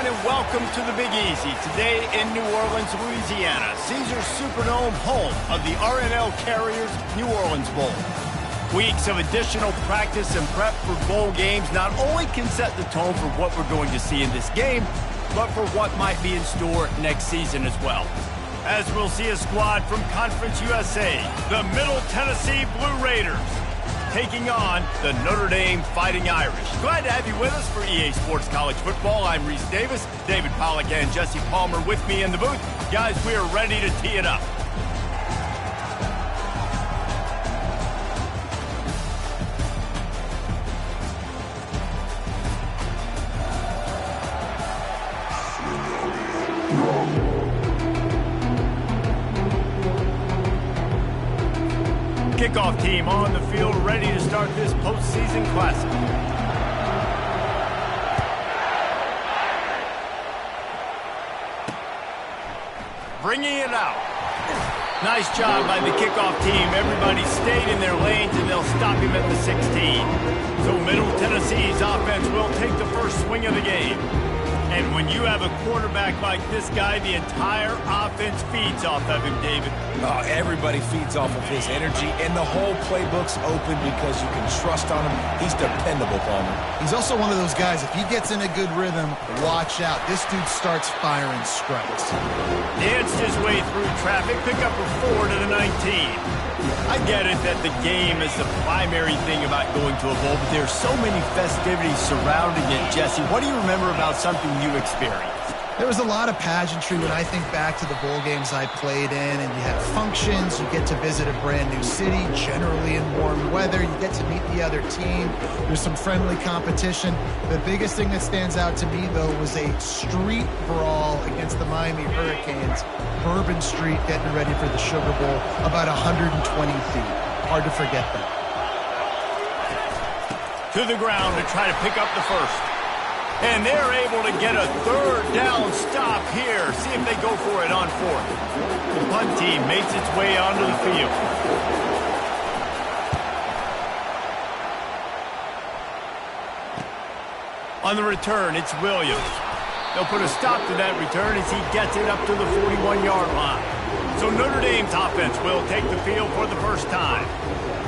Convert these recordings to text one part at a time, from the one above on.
everyone, and welcome to the Big Easy. Today in New Orleans, Louisiana, Caesars Superdome, home of the RNL Carriers New Orleans Bowl. Weeks of additional practice and prep for bowl games not only can set the tone for what we're going to see in this game, but for what might be in store next season as well. As we'll see a squad from Conference USA, the Middle Tennessee Blue Raiders, taking on the Notre Dame Fighting Irish. Glad to have you with us for EA Sports College Football. I'm Reese Davis, David Pollack and Jesse Palmer with me in the booth. Guys, we are ready to tee it up. Kickoff team on the field, ready to start this postseason classic. Bringing it out. Nice job by the kickoff team. Everybody stayed in their lanes, and they'll stop him at the 16. So Middle Tennessee's offense will take the first swing of the game. And when you have a quarterback like this guy, the entire offense feeds off of him, David. Oh, everybody feeds off of his energy, and the whole playbook's open because you can trust on him. He's dependable, Palmer. He's also one of those guys, if he gets in a good rhythm, watch out. This dude starts firing strikes. Danced his way through traffic, pick up a 4 to the 19. I get it that the game is the primary thing about going to a bowl, but there's so many festivities surrounding it, Jesse. What do you remember about something you experienced? There was a lot of pageantry when I think back to the bowl games I played in, and you have functions, you get to visit a brand new city, generally in warm weather, you get to meet the other team, there's some friendly competition. The biggest thing that stands out to me, though, was a street brawl against the Miami Hurricanes, Bourbon Street, getting ready for the Sugar Bowl, about 120 feet. Hard to forget that. To the ground to try to pick up the first. And they're able to get a third down stop here. See if they go for it on fourth. The punt team makes its way onto the field. On the return, it's Williams. They'll put a stop to that return as he gets it up to the 41-yard line. So Notre Dame's offense will take the field for the first time.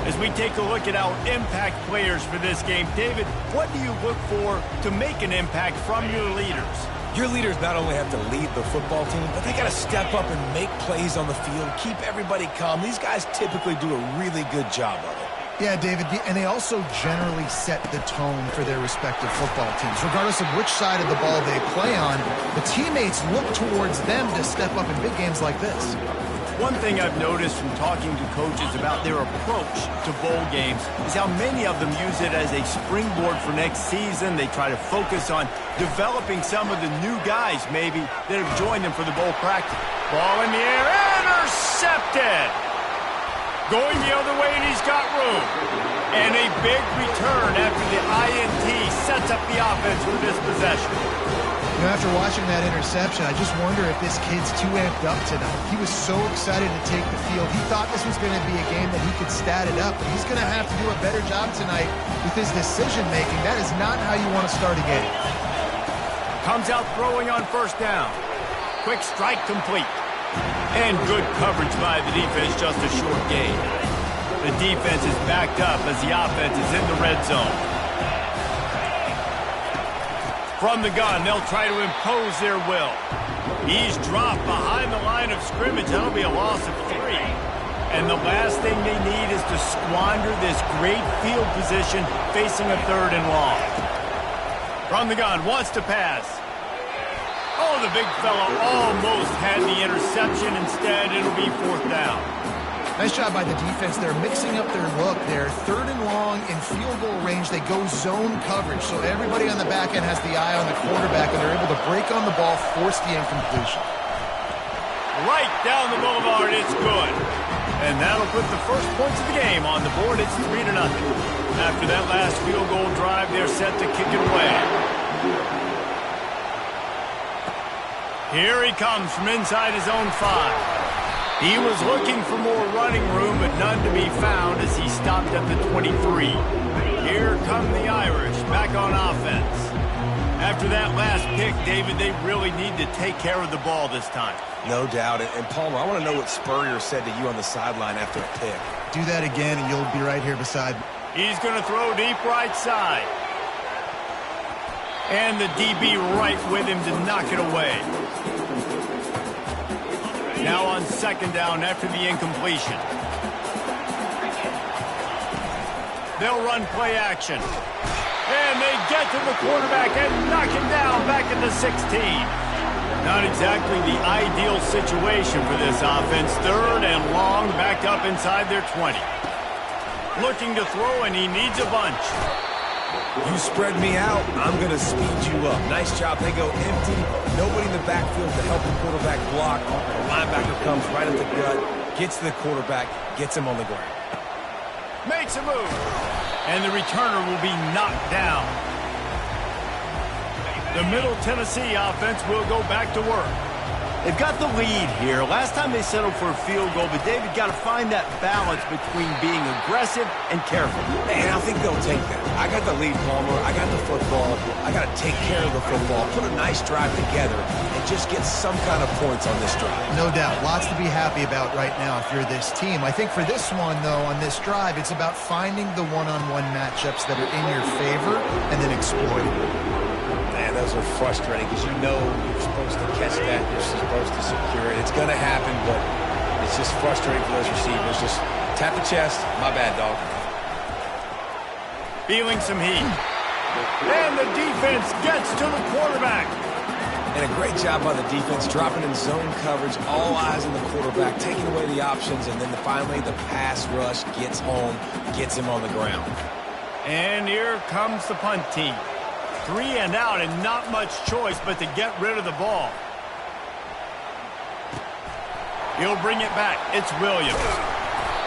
As we take a look at our impact players for this game, David, what do you look for to make an impact from your leaders? Your leaders not only have to lead the football team, but they got to step up and make plays on the field, keep everybody calm. These guys typically do a really good job of it. Yeah, David, and they also generally set the tone for their respective football teams. Regardless of which side of the ball they play on, the teammates look towards them to step up in big games like this. One thing I've noticed from talking to coaches about their approach to bowl games is how many of them use it as a springboard for next season. They try to focus on developing some of the new guys, maybe, that have joined them for the bowl practice. Ball in the air, intercepted! Going the other way, and he's got room. And a big return after the INT sets up the offense for this possession. You know, after watching that interception, I just wonder if this kid's too amped up tonight. He was so excited to take the field. He thought this was going to be a game that he could stat it up, but he's going to have to do a better job tonight with his decision-making. That is not how you want to start a game. Comes out throwing on first down. Quick strike complete. And good coverage by the defense, just a short gain. The defense is backed up as the offense is in the red zone. From the gun, they'll try to impose their will. He's dropped behind the line of scrimmage. That'll be a loss of 3. And the last thing they need is to squander this great field position facing a 3rd and long. From the gun, wants to pass. Oh, the big fella almost had the interception. Instead, it'll be 4th down. Nice job by the defense. They're mixing up their look. They're 3rd and long in field goal range. They go zone coverage, so everybody on the back end has the eye on the quarterback, and they're able to break on the ball, force the incompletion. Right down the boulevard, it's good. And that'll put the first points of the game on the board. It's 3-0. After that last field goal drive, they're set to kick it away. Here he comes from inside his own 5. He was looking for more running room, but none to be found as he stopped at the 23. Here come the Irish back on offense. After that last pick, David, they really need to take care of the ball this time. No doubt. And Palmer, I want to know what Spurrier said to you on the sideline after a pick. Do that again, and you'll be right here beside me. He's going to throw deep right side. And the DB right with him to knock it away. Now on second down after the incompletion. They'll run play action. And they get to the quarterback and knock him down back at the 16. Not exactly the ideal situation for this offense. Third and long, backed up inside their 20. Looking to throw, and he needs a bunch. You spread me out, I'm going to speed you up. Nice job. They go empty. Nobody in the backfield to help the quarterback block. The linebacker comes right at the gut, gets to the quarterback, gets him on the ground. Makes a move. And the returner will be knocked down. The Middle Tennessee offense will go back to work. They've got the lead here. Last time they settled for a field goal, but David got to find that balance between being aggressive and careful. And I think they'll take that. I got the lead, Palmer. I got the football. I got to take care of the football, put a nice drive together, and just get some kind of points on this drive. No doubt. Lots to be happy about right now if you're this team. I think for this one, though, on this drive, it's about finding the one-on-one matchups that are in your favor and then exploiting them. Man, those are frustrating because you know you're supposed to catch that, you're supposed to secure it. It's going to happen, but it's just frustrating for those receivers. Just tap the chest. My bad, dog. Feeling some heat. And the defense gets to the quarterback. And a great job by the defense, dropping in zone coverage, all eyes on the quarterback, taking away the options, and then finally the pass rush gets home, gets him on the ground. And here comes the punt team. 3 and out, and not much choice but to get rid of the ball. He'll bring it back. It's Williams.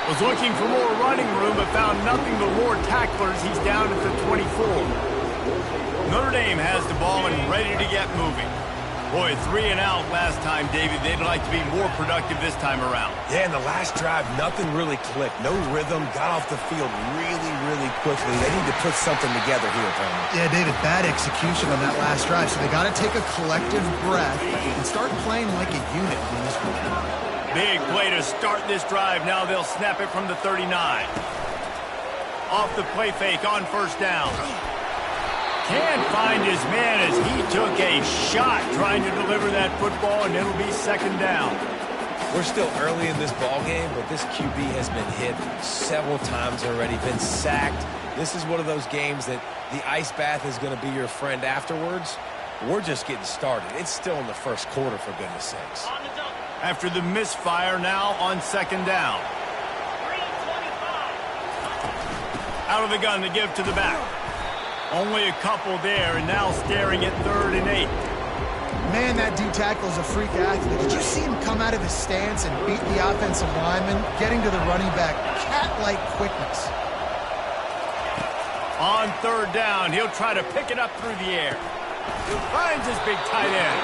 Was looking for more running room, but found nothing but more tacklers. He's down at the 24. Notre Dame has the ball and ready to get moving. Boy, 3 and out last time, David. They'd like to be more productive this time around. Yeah, in the last drive, nothing really clicked. No rhythm, got off the field really, really quickly. They need to put something together here, Palmer. Yeah, David, bad execution on that last drive, so they got to take a collective breath and start playing like a unit in this one. Big play to start this drive. Now they'll snap it from the 39. Off the play fake on first down. Can't find his man as he took a shot trying to deliver that football, and it'll be second down. We're still early in this ball game, but this QB has been hit several times already, been sacked. This is one of those games that the ice bath is going to be your friend afterwards. We're just getting started. It's still in the first quarter, for goodness sakes. After the misfire, now on second down. Out of the gun to give to the back. Only a couple there, and now staring at 3rd and 8. Man, that D tackle is a freak athlete. Did you see him come out of his stance and beat the offensive lineman, getting to the running back? Cat-like quickness. On 3rd down, he'll try to pick it up through the air. He finds his big tight end.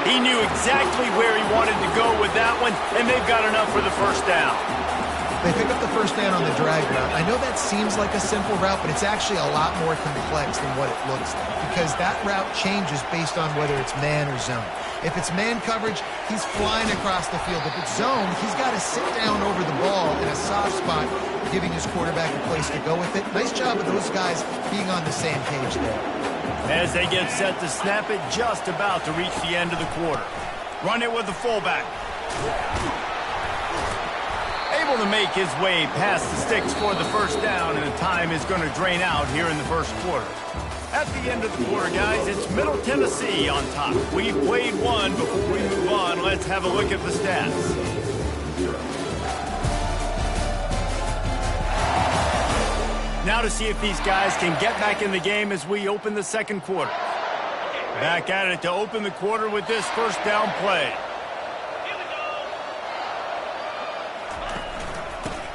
He knew exactly where he wanted to go with that one, and they've got enough for the first down. They pick up the first down on the drag route. I know that seems like a simple route, but it's actually a lot more complex than what it looks like because that route changes based on whether it's man or zone. If it's man coverage, he's flying across the field. If it's zone, he's got to sit down over the ball in a soft spot, giving his quarterback a place to go with it. Nice job of those guys being on the same page there. As they get set to snap it, just about to reach the end of the quarter. Run it with the fullback. Able to make his way past the sticks for the first down, and the time is going to drain out here in the first quarter. At the end of the quarter, guys, it's Middle Tennessee on top. We've played one. Before we move on, let's have a look at the stats. Now to see if these guys can get back in the game as we open the second quarter. Back at it to open the quarter with this first down play.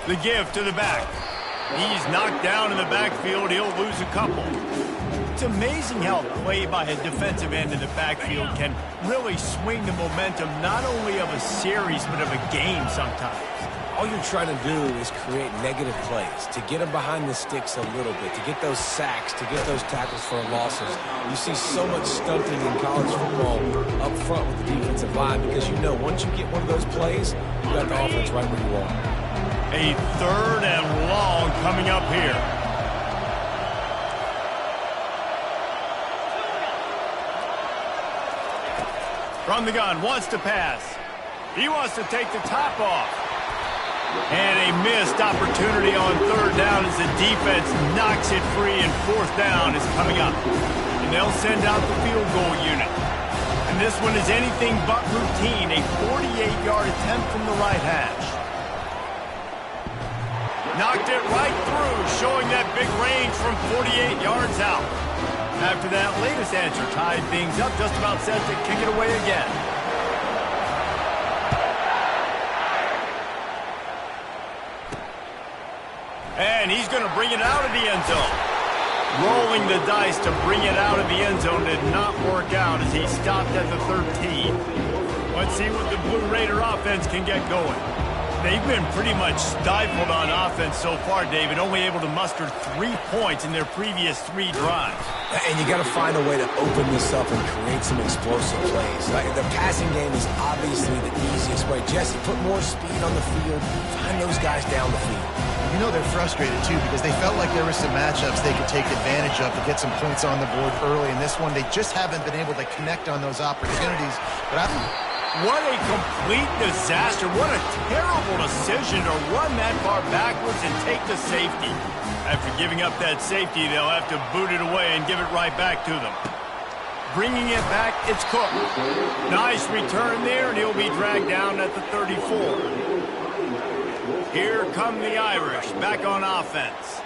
The give to the back. He's knocked down in the backfield. He'll lose a couple. It's amazing how play by a defensive end in the backfield can really swing the momentum not only of a series but of a game sometimes. all you're trying to do is create negative plays, to get them behind the sticks a little bit, to get those sacks, to get those tackles for losses. You see so much stunting in college football up front with the defensive line because you know once you get one of those plays, you got the offense right where you want. A 3rd and long coming up here. From the gun, wants to pass. He wants to take the top off. And a missed opportunity on 3rd down as the defense knocks it free, and 4th down is coming up. And they'll send out the field goal unit. And this one is anything but routine, a 48-yard attempt from the right hash. Knocked it right through, showing that big range from 48 yards out. After that latest answer tied things up, just about set to kick it away again. And he's going to bring it out of the end zone. Rolling the dice to bring it out of the end zone did not work out as he stopped at the 13. Let's see what the Blue Raider offense can get going. They've been pretty much stifled on offense so far, David, only able to muster 3 points in their previous 3 drives. And you got to find a way to open this up and create some explosive plays. The passing game is obviously the easiest way. Jesse, put more speed on the field. Find those guys down the field. You know they're frustrated, too, because they felt like there were some matchups they could take advantage of to get some points on the board early. In this one, they just haven't been able to connect on those opportunities. But what a complete disaster. What a terrible decision to run that far backwards and take the safety. After giving up that safety, they'll have to boot it away and give it right back to them. Bringing it back, it's Cook. Nice return there, and he'll be dragged down at the 34. Here come the Irish, back on offense.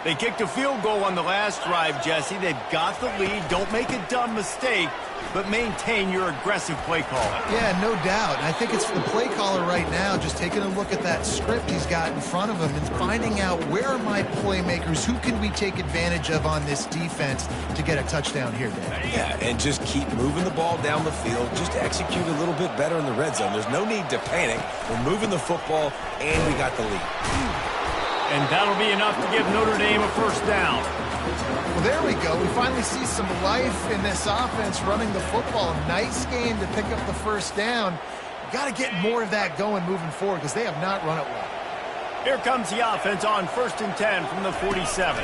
They kicked a field goal on the last drive, Jesse. They've got the lead. Don't make a dumb mistake, but maintain your aggressive play calling. Yeah, no doubt. I think it's the play caller right now just taking a look at that script he's got in front of him and finding out where are my playmakers, who can we take advantage of on this defense to get a touchdown here, Dave. Yeah, and just keep moving the ball down the field. Just execute a little bit better in the red zone. There's no need to panic. We're moving the football, and we got the lead. And that'll be enough to give Notre Dame a 1st down. Well, there we go. We finally see some life in this offense running the football. Nice game to pick up the 1st down. Got to get more of that going moving forward because they have not run it well. Here comes the offense on 1st and 10 from the 47.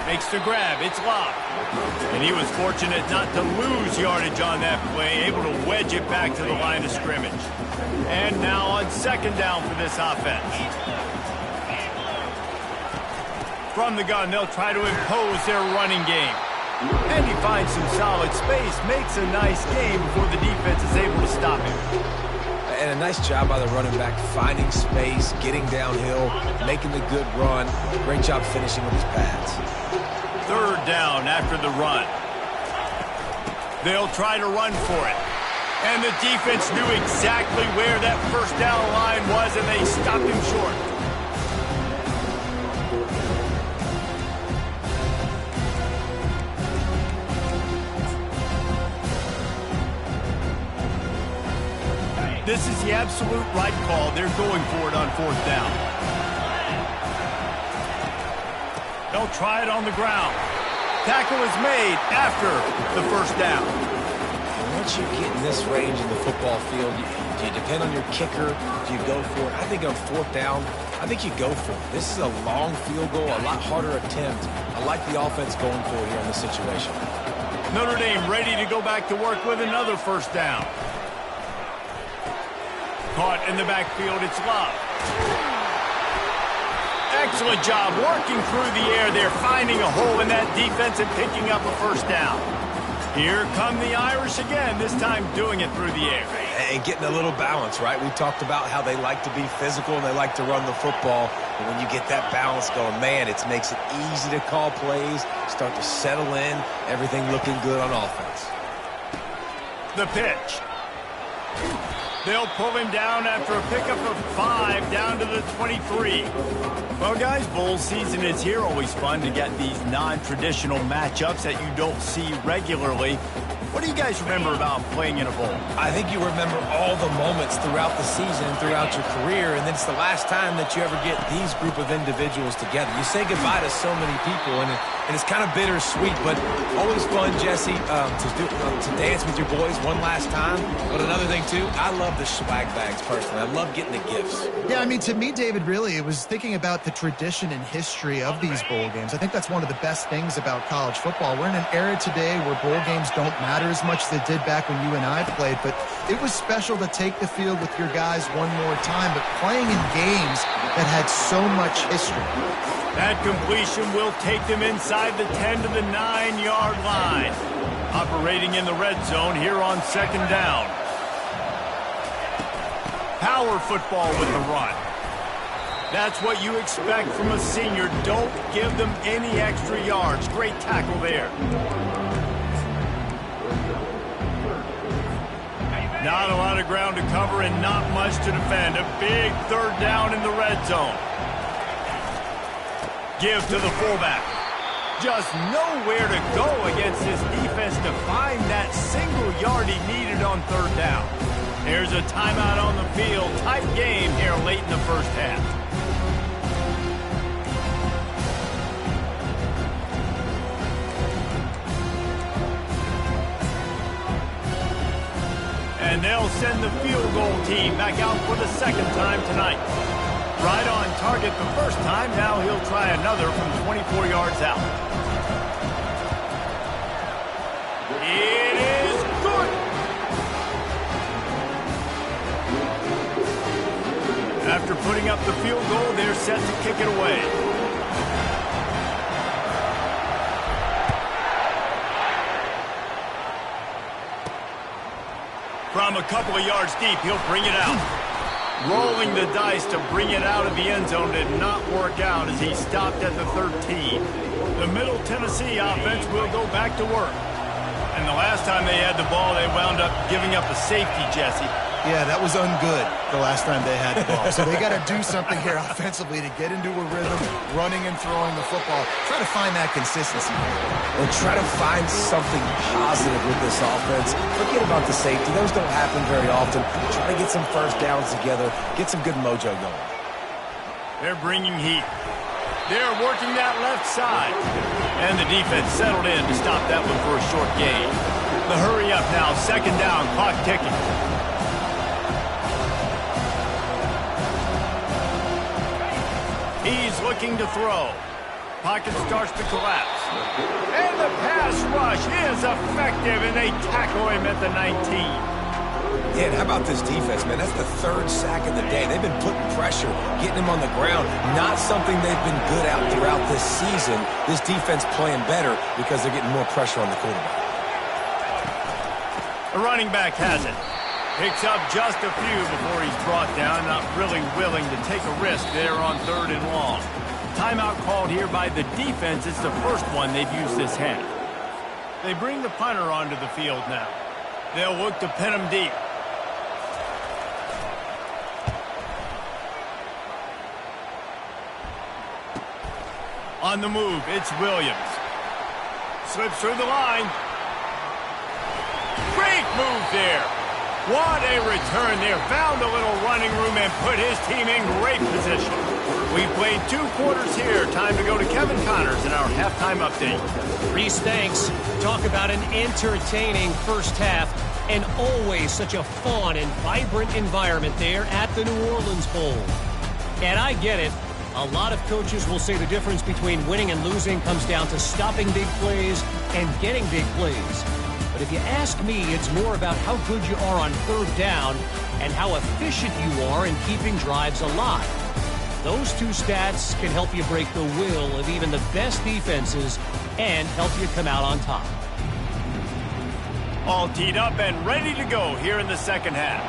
Makes the grab. It's locked. And he was fortunate not to lose yardage on that play, able to wedge it back to the line of scrimmage. And now on 2nd down for this offense. From the gun, they'll try to impose their running game. And he finds some solid space, makes a nice game before the defense is able to stop him. And a nice job by the running back, finding space, getting downhill, making the good run. Great job finishing with his pads. 3rd down after the run. They'll try to run for it. And the defense knew exactly where that 1st down line was, and they stopped him short. This is the absolute right call. They're going for it on 4th down. They'll try it on the ground. Tackle is made after the 1st down. Once you get in this range in the football field, do you depend on your kicker? Do you go for it? I think on 4th down, I think you go for it. This is a long field goal, a lot harder attempt. I like the offense going for it here in this situation. Notre Dame ready to go back to work with another 1st down. Caught in the backfield, it's Love. Excellent job working through the air there, finding a hole in that defense and picking up a 1st down. Here come the Irish again, this time doing it through the air. And getting a little balance, right? We talked about how they like to be physical and they like to run the football. But when you get that balance going, man, it makes it easy to call plays, start to settle in, everything looking good on offense. The pitch. They'll pull him down after a pickup of 5 down to the 23. Well, guys, bowl season is here. Always fun to get these non-traditional matchups that you don't see regularly. What do you guys remember about playing in a bowl? I think you remember all the moments throughout the season, throughout your career, and then it's the last time that you ever get these group of individuals together. You say goodbye to so many people, and it's kind of bittersweet, but always fun, Jesse, to dance with your boys one last time. But another thing, too, I love the swag bags, personally. I love getting the gifts. Yeah, I mean, to me, David, really, it was thinking about the tradition and history of these bowl games. I think that's one of the best things about college football. We're in an era today where bowl games don't matter as much as they did back when you and I played, but it was special to take the field with your guys one more time, but playing in games that had so much history. That completion will take them inside the 10 to the 9-yard line. Operating in the red zone here on second down. Power football with the run. That's what you expect from a senior. Don't give them any extra yards. Great tackle there. Not a lot of ground to cover and not much to defend. A big third down in the red zone. Give to the fullback. Just nowhere to go against this defense to find that single yard he needed on third down. There's a timeout on the field. Tight game here late in the first half. And they'll send the field goal team back out for the second time tonight. Right on target the first time. Now he'll try another from 24 yards out. It is good. After putting up the field goal, they're set to kick it away. From a couple of yards deep, he'll bring it out. Rolling the dice to bring it out of the end zone did not work out as he stopped at the 13. The Middle Tennessee offense will go back to work. And the last time they had the ball, they wound up giving up a safety, Jesse. Yeah, that was ungood the last time they had the ball. So they got to do something here offensively to get into a rhythm, running and throwing the football. Try to find that consistency. And try to find something positive with this offense. Forget about the safety. Those don't happen very often. Try to get some first downs together. Get some good mojo going. They're bringing heat. They're working that left side. And the defense settled in to stop that one for a short gain. The hurry up now. Second down. Clock ticking. He's looking to throw. Pocket starts to collapse. And the pass rush is effective, and they tackle him at the 19. Yeah, and how about this defense, man? That's the third sack of the day. They've been putting pressure, getting him on the ground. Not something they've been good at throughout this season. This defense playing better because they're getting more pressure on the quarterback. The running back has it. Picks up just a few before he's brought down. Not really willing to take a risk there on third and long. Timeout called here by the defense. It's the first one they've used this half. They bring the punter onto the field now. They'll look to pin him deep. On the move, it's Williams. Slips through the line. Great move there. What a return there. Found a little running room and put his team in great position. We've played 2 quarters here. Time to go to Kevin Connors in our halftime update. Reese, thanks. Talk about an entertaining first half and always such a fun and vibrant environment there at the New Orleans Bowl. And I get it. A lot of coaches will say the difference between winning and losing comes down to stopping big plays and getting big plays. But if you ask me, it's more about how good you are on third down and how efficient you are in keeping drives alive. Those two stats can help you break the will of even the best defenses and help you come out on top. All teed up and ready to go here in the second half.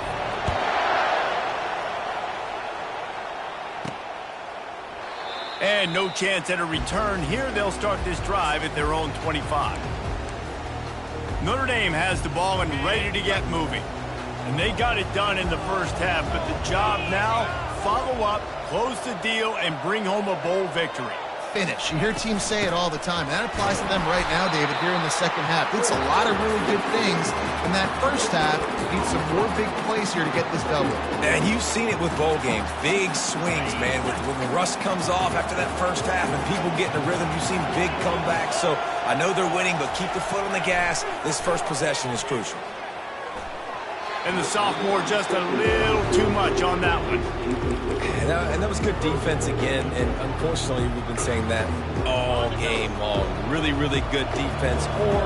And no chance at a return here. They'll start this drive at their own 25. Notre Dame has the ball and ready to get moving. And they got it done in the first half, but the job now, follow up, close the deal, and bring home a bowl victory. finish. You hear teams say it all the time, and that applies to them right now, David, here in the second half. It's a lot of really good things in that first half. Need some more big plays here to get this double. And you've seen it with bowl games. Big swings, man. When the rust comes off after that first half and people get in a rhythm, you've seen big comebacks. So I know they're winning, but keep the foot on the gas. This first possession is crucial. And the sophomore just a little too much on that one. And that was good defense again. And unfortunately, we've been saying that all game long. Really, really good defense. Or,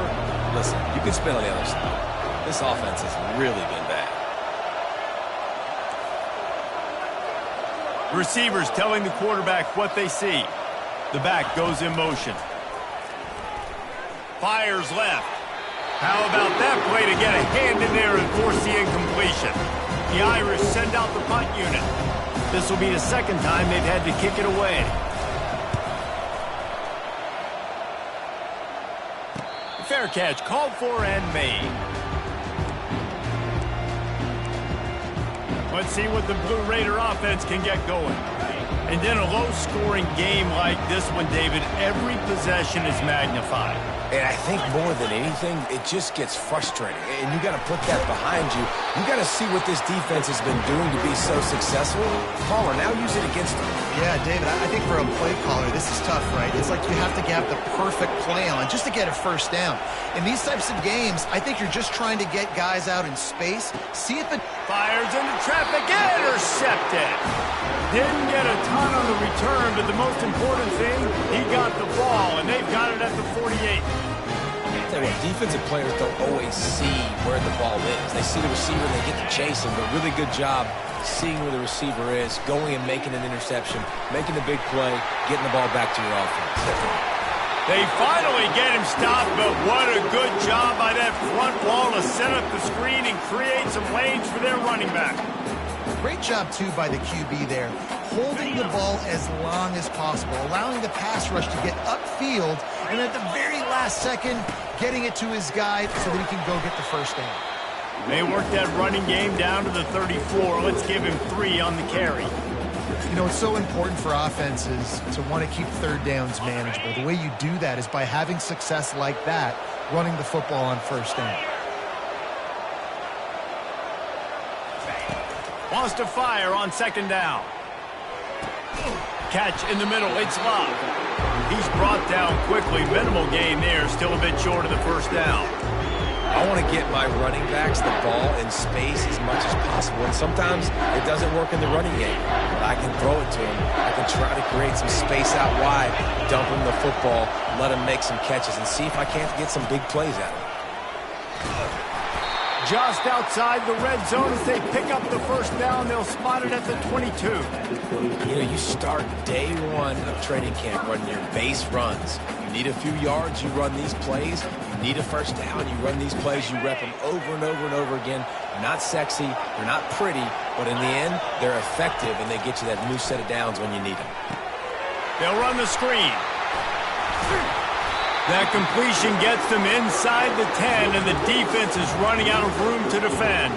listen, you can spin on the other side. This offense has really been bad. Receivers telling the quarterback what they see. The back goes in motion. Fires left. How about that play to get a hand in there and force the incompletion? The Irish send out the punt unit. This will be the second time they've had to kick it away. Fair catch called for and made. Let's see what the Blue Raider offense can get going. And in a low-scoring game like this one, David, every possession is magnified. And I think more than anything, it just gets frustrating. And you got to put that behind you. You got to see what this defense has been doing to be so successful. Caller, now use it against them. Yeah, David, I think for a play caller, this is tough, right? It's like you have to have the perfect play on just to get a first down. In these types of games, I think you're just trying to get guys out in space. See if it fires into traffic, intercepted. Didn't get a ton on the return, but the most important thing, he got the ball, and they've got it at the 48. Tell you what, defensive players don't always see where the ball is. They see the receiver, they get to chase him, but really good job seeing where the receiver is, going and making an interception, making the big play, getting the ball back to your offense. They finally get him stopped, but what a good job by that front wall to set up the screen and create some lanes for their running back. Great job, too, by the QB there, holding the ball as long as possible, allowing the pass rush to get upfield, and at the very last second, getting it to his guy so that he can go get the first down. They worked that running game down to the 34. Let's give him 3 on the carry. You know, it's so important for offenses to want to keep third downs manageable. The way you do that is by having success like that, running the football on first down. Wants to fire on second down. Catch in the middle. It's Love. He's brought down quickly. Minimal gain there. Still a bit short of the first down. I want to get my running backs the ball in space as much as possible. And sometimes it doesn't work in the running game. But I can throw it to him. I can try to create some space out wide, dump him the football, let him make some catches, and see if I can't get some big plays out of him. Just outside the red zone as they pick up the first down. They'll spot it at the 22. You know, you start day one of training camp running your base runs. You need a few yards, you run these plays. You need a first down, you run these plays. You rep them over and over and over again. They're not sexy, they're not pretty, but in the end, they're effective, and they get you that new set of downs when you need them. They'll run the screen. That completion gets them inside the 10, and the defense is running out of room to defend.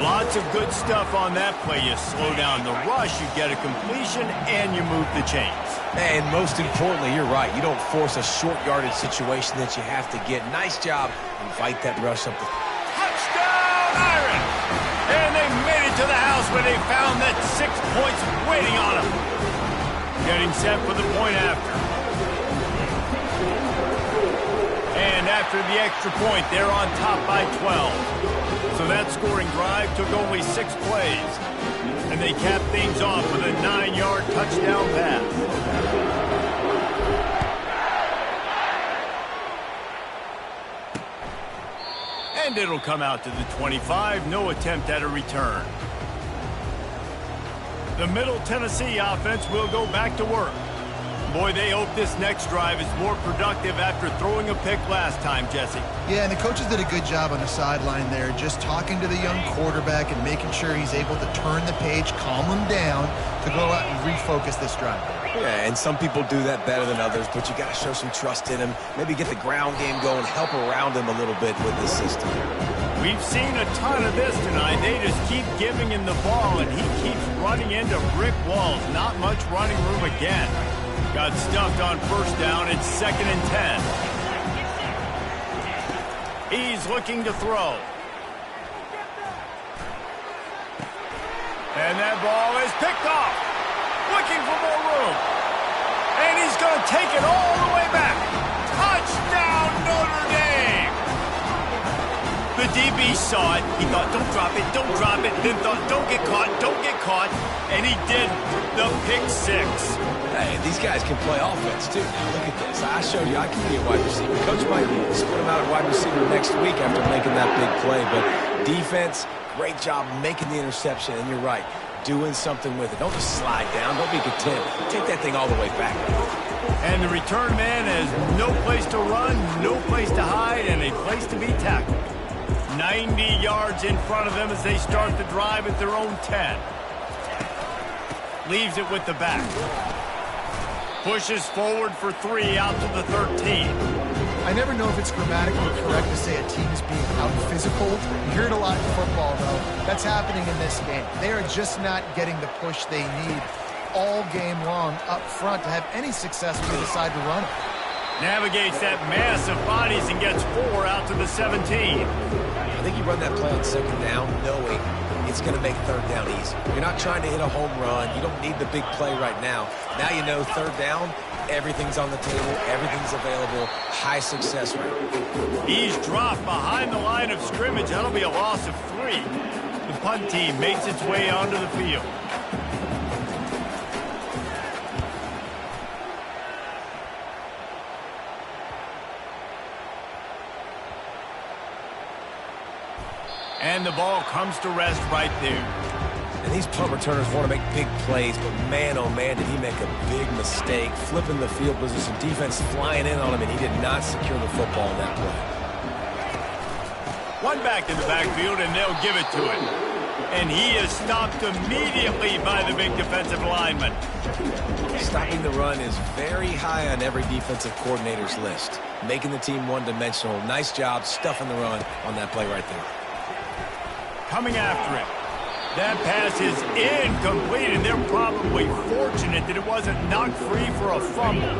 Lots of good stuff on that play. You slow down the rush, you get a completion, and you move the chains. And most importantly, you're right. You don't force a short yardage situation that you have to get. Nice job. Invite that rush up the... Touchdown, Irish! And they made it to the house where they found that 6 points waiting on them. Getting set for the point after. And after the extra point, they're on top by 12. So that scoring drive took only 6 plays. And they capped things off with a 9-yard touchdown pass. And it'll come out to the 25. No attempt at a return. The Middle Tennessee offense will go back to work. Boy, they hope this next drive is more productive after throwing a pick last time, Jesse. Yeah, and the coaches did a good job on the sideline there, just talking to the young quarterback and making sure he's able to turn the page, calm him down, to go out and refocus this drive. Yeah, and some people do that better than others, but you got to show some trust in him, maybe get the ground game going, help around him a little bit with this system. We've seen a ton of this tonight. They just keep giving him the ball, and he keeps running into brick walls. Not much running room again. Got stuffed on first down. It's 2nd and 10. He's looking to throw. And that ball is picked off. Looking for more room. And he's going to take it all the way back. Touchdown, Notre Dame! The DB saw it. He thought, don't drop it, don't drop it. Then thought, don't get caught, don't get caught. And he did the pick six. Hey, these guys can play offense, too. Now, look at this. I showed you I can be a wide receiver. Coach might split him out at wide receiver next week after making that big play. But defense, great job making the interception. And you're right, doing something with it. Don't just slide down. Don't be content. Take that thing all the way back. And the return man has no place to run, no place to hide, and a place to be tackled. 90 yards in front of them as they start the drive at their own 10. Leaves it with the back. Pushes forward for 3 out to the 13. I never know if it's grammatically correct to say a team is being out-physical. You hear it a lot in football, though. That's happening in this game. They are just not getting the push they need all game long up front to have any success when they decide to run it. Navigates that mass of bodies and gets 4 out to the 17. I think you run that play on 2nd down knowing it's going to make 3rd down easy. You're not trying to hit a home run. You don't need the big play right now. Now you know 3rd down, everything's on the table, everything's available, high success rate. He's dropped behind the line of scrimmage. That'll be a loss of 3. The punt team makes its way onto the field. And the ball comes to rest right there. And these punt returners want to make big plays, but man, oh man, did he make a big mistake. Flipping the field position, defense flying in on him, and he did not secure the football in that play. One back in the backfield, and they'll give it to him. And he is stopped immediately by the big defensive lineman. Stopping the run is very high on every defensive coordinator's list. Making the team one-dimensional. Nice job stuffing the run on that play right there. Coming after him. That pass is incomplete, and they're probably fortunate that it wasn't knocked free for a fumble.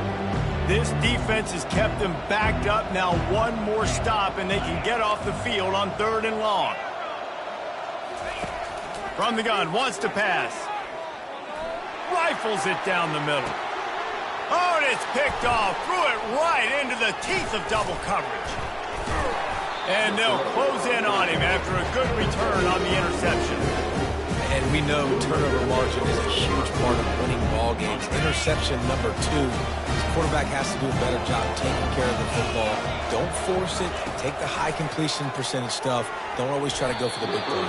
This defense has kept them backed up. Now one more stop, and they can get off the field on 3rd and long. From the gun, wants to pass. Rifles it down the middle. Oh, and it's picked off. Threw it right into the teeth of double coverage. And they'll close in on him after a good return on the interception. And we know turnover margin is a huge part of winning ball games. Interception number 2. This quarterback has to do a better job taking care of the football. Don't force it. Take the high completion percentage stuff. Don't always try to go for the big play.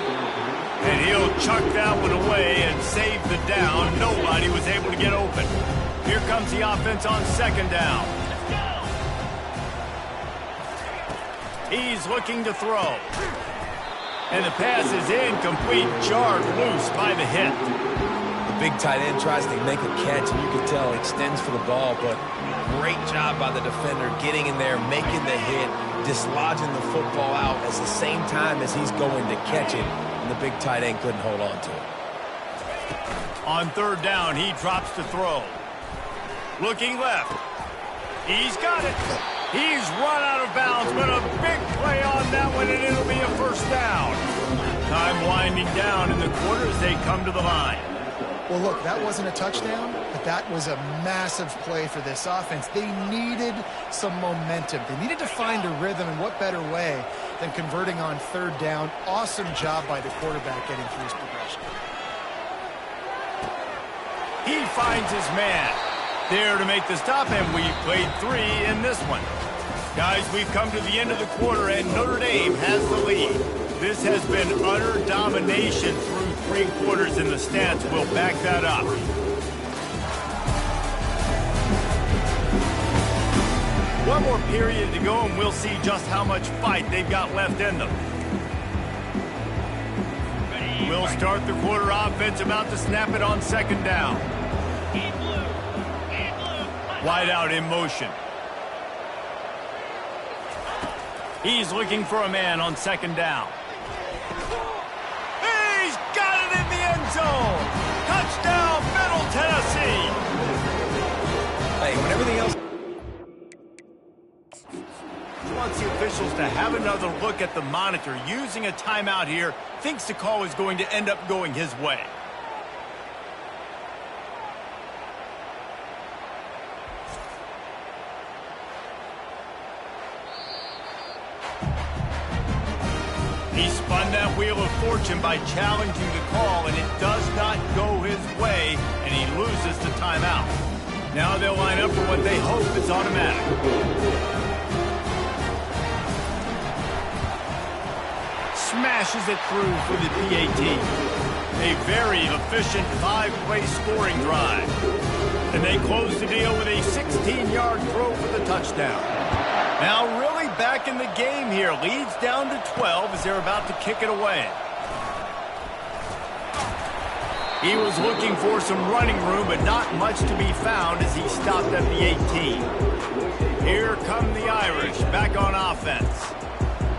And he'll chuck that one away and save the down. Nobody was able to get open. Here comes the offense on 2nd down. He's looking to throw. And the pass is incomplete, jarred loose by the hit. The big tight end tries to make a catch, and you can tell extends for the ball, but great job by the defender getting in there, making the hit, dislodging the football out at the same time as he's going to catch it, and the big tight end couldn't hold on to it. On 3rd down, he drops to throw. Looking left. He's got it. He's run out of bounds, but a big play on that one, and it'll be a 1st down. Time winding down in the quarter as they come to the line. Well, look, that wasn't a touchdown, but that was a massive play for this offense. They needed some momentum. They needed to find a rhythm, and what better way than converting on 3rd down. Awesome job by the quarterback getting through his progression. He finds his man. There to make the stop, and we played 3 in this one. Guys, we've come to the end of the quarter, and Notre Dame has the lead. This has been utter domination through 3 quarters, and the stats will back that up. One more period to go, and we'll see just how much fight they've got left in them. We'll start the quarter offense, about to snap it on 2nd down. Wide out in motion. He's looking for a man on 2nd down. He's got it in the end zone. Touchdown, Middle Tennessee. to have another look at the monitor. Using a timeout here, thinks the call is going to end up going his way. He spun that wheel of fortune by challenging the call, and it does not go his way, and he loses the timeout. Now they'll line up for what they hope is automatic. Smashes it through for the PAT. A very efficient 5-play scoring drive. And they close the deal with a 16-yard throw for the touchdown. Now really back in the game here. Leads down to 12 as they're about to kick it away. He was looking for some running room, but not much to be found as he stopped at the 18. Here come the Irish back on offense.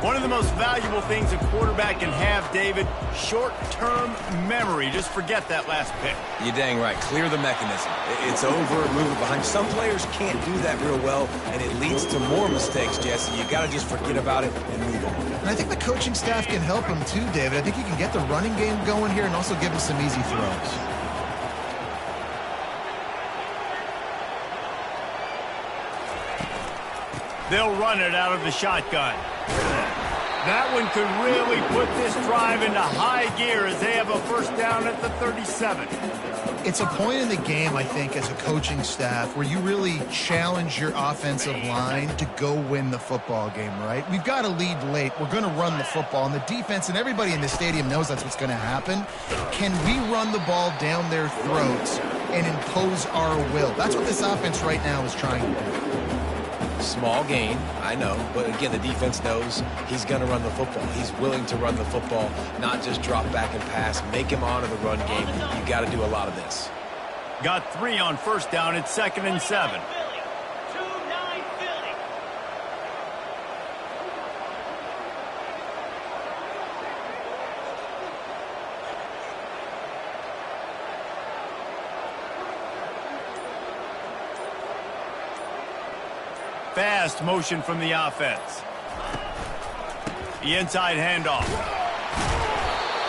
One of the most valuable things a quarterback can have, David, short-term memory. Just forget that last pick. You're dang right. Clear the mechanism. It's over, move it behind. Some players can't do that real well, and it leads to more mistakes, Jesse. You got to just forget about it and move on. And I think the coaching staff can help him too, David. I think he can get the running game going here and also give him some easy throws. They'll run it out of the shotgun. That one could really put this drive into high gear as they have a first down at the 37. It's a point in the game, I think, as a coaching staff where you really challenge your offensive line to go win the football game, right? We've got to lead late. We're going to run the football. And the defense and everybody in the stadium knows that's what's going to happen. Can we run the ball down their throats and impose our will? That's what this offense right now is trying to do. Small gain, I know, but again, the defense knows he's going to run the football. He's willing to run the football, not just drop back and pass, make him honor the run game. You got to do a lot of this. Got 3 on first down. It's 2nd and 7. Fast motion from the offense. The inside handoff.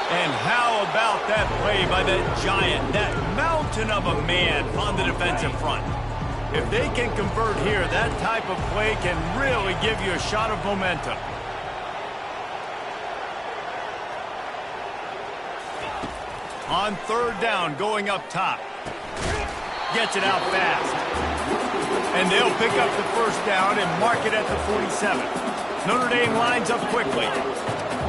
And how about that play by that giant, that mountain of a man on the defensive front? If they can convert here, that type of play can really give you a shot of momentum. On 3rd down, going up top. Gets it out fast. And they'll pick up the first down and mark it at the 47. Notre Dame lines up quickly.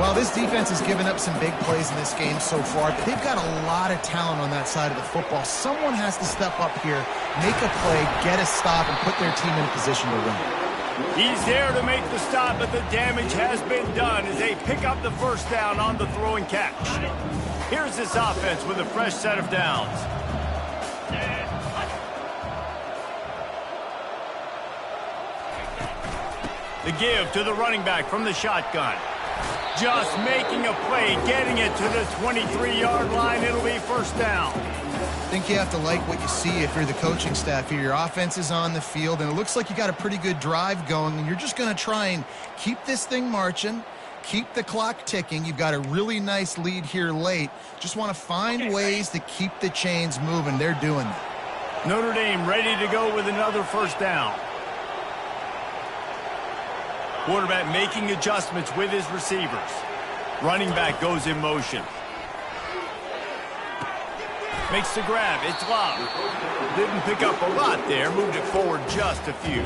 Well, this defense has given up some big plays in this game so far, but they've got a lot of talent on that side of the football. Someone has to step up here, make a play, get a stop, and put their team in a position to win. He's there to make the stop, but the damage has been done as they pick up the first down on the throw and catch. Here's this offense with a fresh set of downs. The give to the running back from the shotgun. Just making a play, getting it to the 23-yard line. It'll be first down. I think you have to like what you see if you're the coaching staff here. Your offense is on the field, and it looks like you got a pretty good drive going, and you're just going to try and keep this thing marching, keep the clock ticking. You've got a really nice lead here late. Just want to find ways to keep the chains moving. They're doing that. Notre Dame ready to go with another first down. Quarterback making adjustments with his receivers. Running back goes in motion. Makes the grab. It's locked. Didn't pick up a lot there. Moved it forward just a few.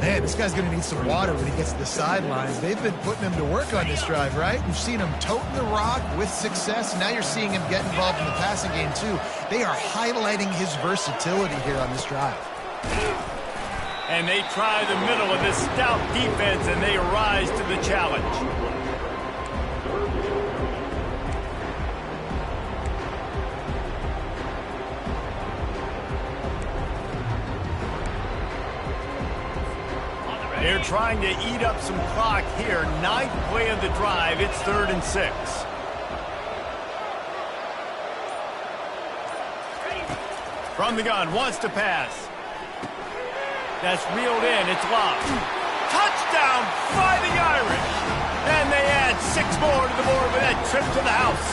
Man, this guy's going to need some water when he gets to the sidelines. They've been putting him to work on this drive, right? You've seen him toting the rock with success. Now you're seeing him get involved in the passing game, too. They are highlighting his versatility here on this drive. And they try the middle of this stout defense, and they rise to the challenge. They're trying to eat up some clock here. 9th play of the drive. It's 3rd and 6. From the gun, wants to pass. That's reeled in. It's locked. Touchdown! touchdown by the Irish. And they add 6 more to the board with that trip to the house.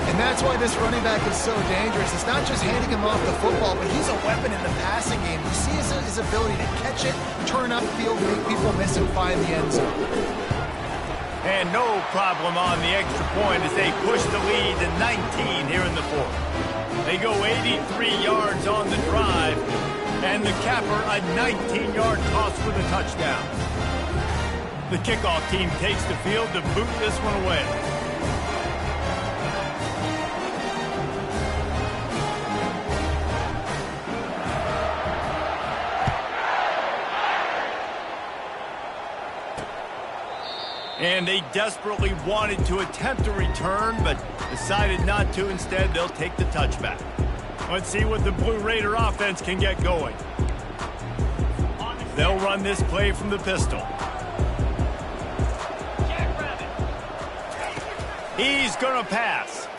And that's why this running back is so dangerous. It's not just handing him off the football, but he's a weapon in the passing game. You see his ability to catch it, turn upfield, make people miss, and find the end zone. And no problem on the extra point as they push the lead to 19 here in the fourth. They go 83 yards on the drive, and the capper a 19-yard toss for the touchdown. The kickoff team takes the field to boot this one away. And they desperately wanted to attempt a return, but decided not to. Instead, they'll take the touchback. Let's see what the Blue Raider offense can get going. They'll run this play from the pistol. He's going to pass.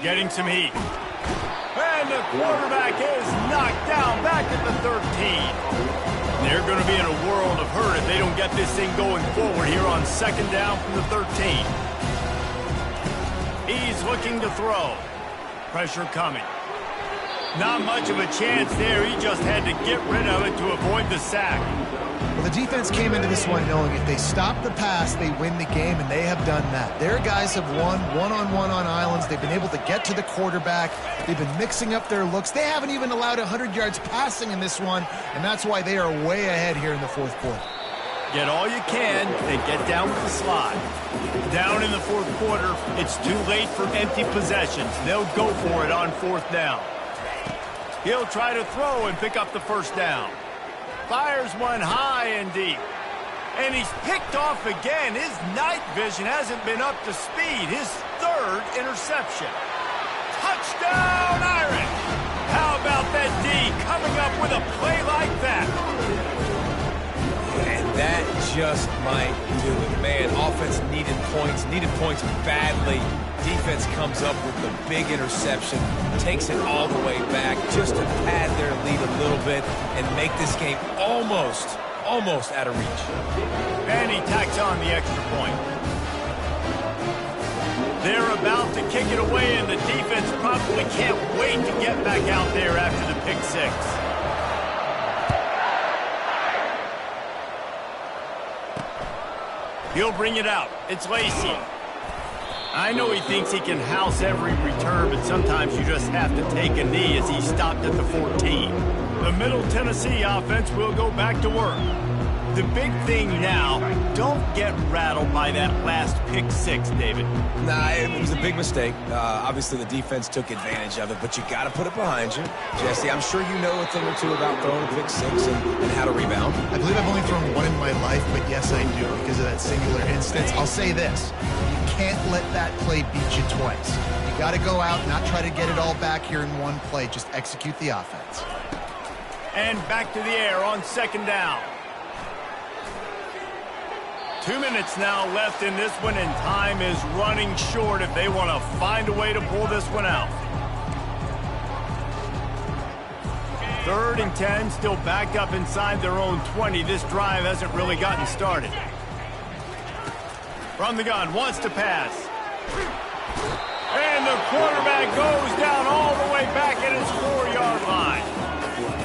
Getting some heat. And the quarterback is knocked down back at the 13. They're going to be in a world of hurt if they don't get this thing going forward here on second down from the 13. He's looking to throw. Pressure coming. Not much of a chance there. He just had to get rid of it to avoid the sack. Well, the defense came into this one knowing if they stop the pass, they win the game, and they have done that. Their guys have won one-on-one on islands. They've been able to get to the quarterback. They've been mixing up their looks. They haven't even allowed 100 yards passing in this one, and that's why they are way ahead here in the fourth quarter. Get all you can and get down with the slide. Down in the fourth quarter, it's too late for empty possessions. They'll go for it on fourth down. He'll try to throw and pick up the first down. Fires one high and deep. And he's picked off again. His night vision hasn't been up to speed. His third interception. Touchdown, Irish! How about that D coming up with a play like that? And that just might do it. Man, offense needed points badly. Defense comes up with the big interception, takes it all the way back just to pad their lead a little bit and make this game almost out of reach. And he tacks on the extra point. They're about to kick it away, and the defense probably can't wait to get back out there after the pick six. He'll bring it out. It's Lacey. I know he thinks he can house every return, but sometimes you just have to take a knee as he stopped at the 14. The Middle Tennessee offense will go back to work. The big thing now, don't get rattled by that last pick six, David. Nah, it was a big mistake. Obviously, the defense took advantage of it, but you got to put it behind you. Jesse, I'm sure you know a thing or two about throwing a pick six and how to rebound. I believe I've only thrown one in my life, but yes, I do because of that singular instance. I'll say this. You can't let that play beat you twice. You got to go out, not try to get it all back here in one play. Just execute the offense. And back to the air on second down. 2 minutes now left in this one, and time is running short if they want to find a way to pull this one out. 3rd and 10, still back up inside their own 20. This drive hasn't really gotten started. From the gun, wants to pass. And the quarterback goes down all the way back at his 4-yard line.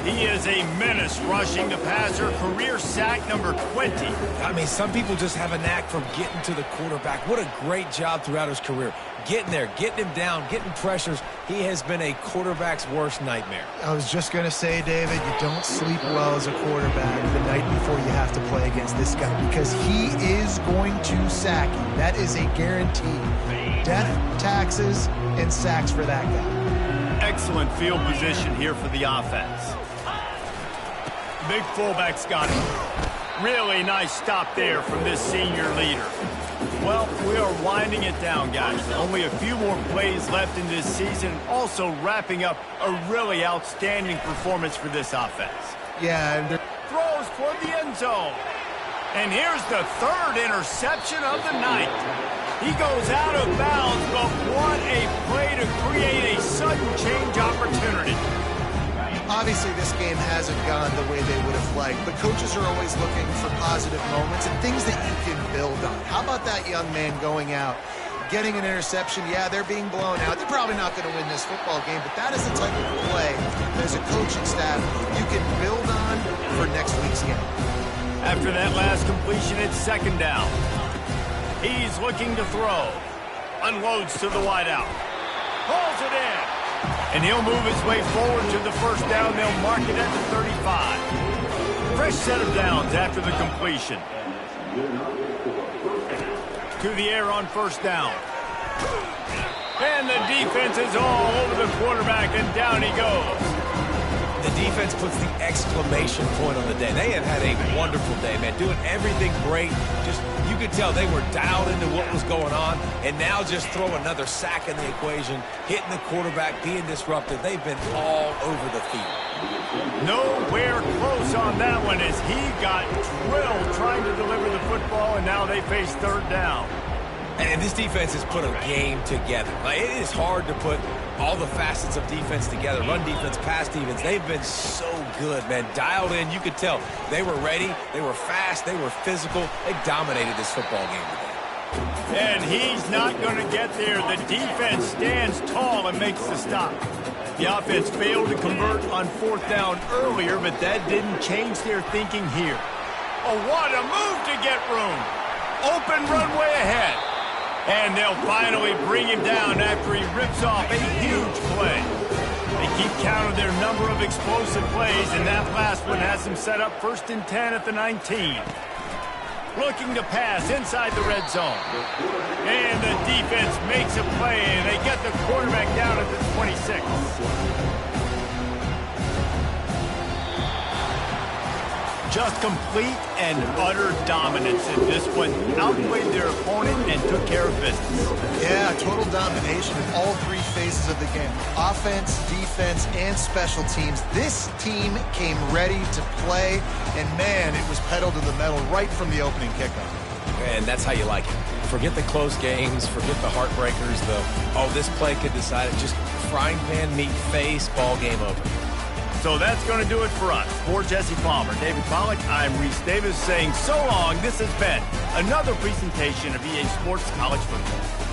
He is a menace rushing the passer, career sack number 20. I mean, some people just have a knack for getting to the quarterback. What a great job throughout his career. Getting there, getting him down, getting pressures. He has been a quarterback's worst nightmare. I was just going to say, David, you don't sleep well as a quarterback the night before you have to play against this guy because he is going to sack you. That is a guarantee. Death, taxes, and sacks for that guy. Excellent field position here for the offense. Big fullback's got it. Really nice stop there from this senior leader. Well, we are winding it down, guys. Only a few more plays left in this season. Also wrapping up a really outstanding performance for this offense. Yeah, and throws toward the end zone. And here's the 3rd interception of the night. He goes out of bounds, but what a play to create a sudden change opportunity. Obviously, this game hasn't gone the way they would have liked, but coaches are always looking for positive moments and things that you can build on. How about that young man going out, getting an interception? Yeah, they're being blown out. They're probably not going to win this football game, but that is the type of play that as a coaching staff you can build on for next week's game. After that last completion, it's second down. He's looking to throw. Unloads to the wideout. Pulls it in. And he'll move his way forward to the first down. They'll mark it at the 35. Fresh set of downs after the completion. To the air on first down. And the defense is all over the quarterback, and down he goes. The defense puts the exclamation point on the day. They have had a wonderful day, man. Doing everything great. Just, you could tell they were dialed into what was going on. And now just throw another sack in the equation, hitting the quarterback, being disruptive. They've been all over the field. Nowhere close on that one as he got drilled trying to deliver the football, and now they face third down. And this defense has put a game together. Like, it is hard to put all the facets of defense together. Run defense, pass defense. They've been so good, man. Dialed in. You could tell they were ready. They were fast. They were physical. They dominated this football game today. And he's not going to get there. The defense stands tall and makes the stop. The offense failed to convert on fourth down earlier, but that didn't change their thinking here. Oh, what a move to get room. Open runway ahead. And they'll finally bring him down after he rips off a huge play. They keep count of their number of explosive plays, and that last one has them set up 1st and 10 at the 19. Looking to pass inside the red zone. And the defense makes a play, and they get the quarterback down at the 26. Just complete and utter dominance in this one. Outplayed their opponent and took care of business. Yeah, total domination in all three phases of the game. Offense, defense, and special teams. This team came ready to play, and man, it was pedal to the metal right from the opening kickoff. And that's how you like it. Forget the close games, forget the heartbreakers, this play could decide it. Just frying pan, meat face, ball game over. So that's going to do it for us. For Jesse Palmer, David Pollack, I'm Reese Davis saying so long. This has been another presentation of EA Sports College Football.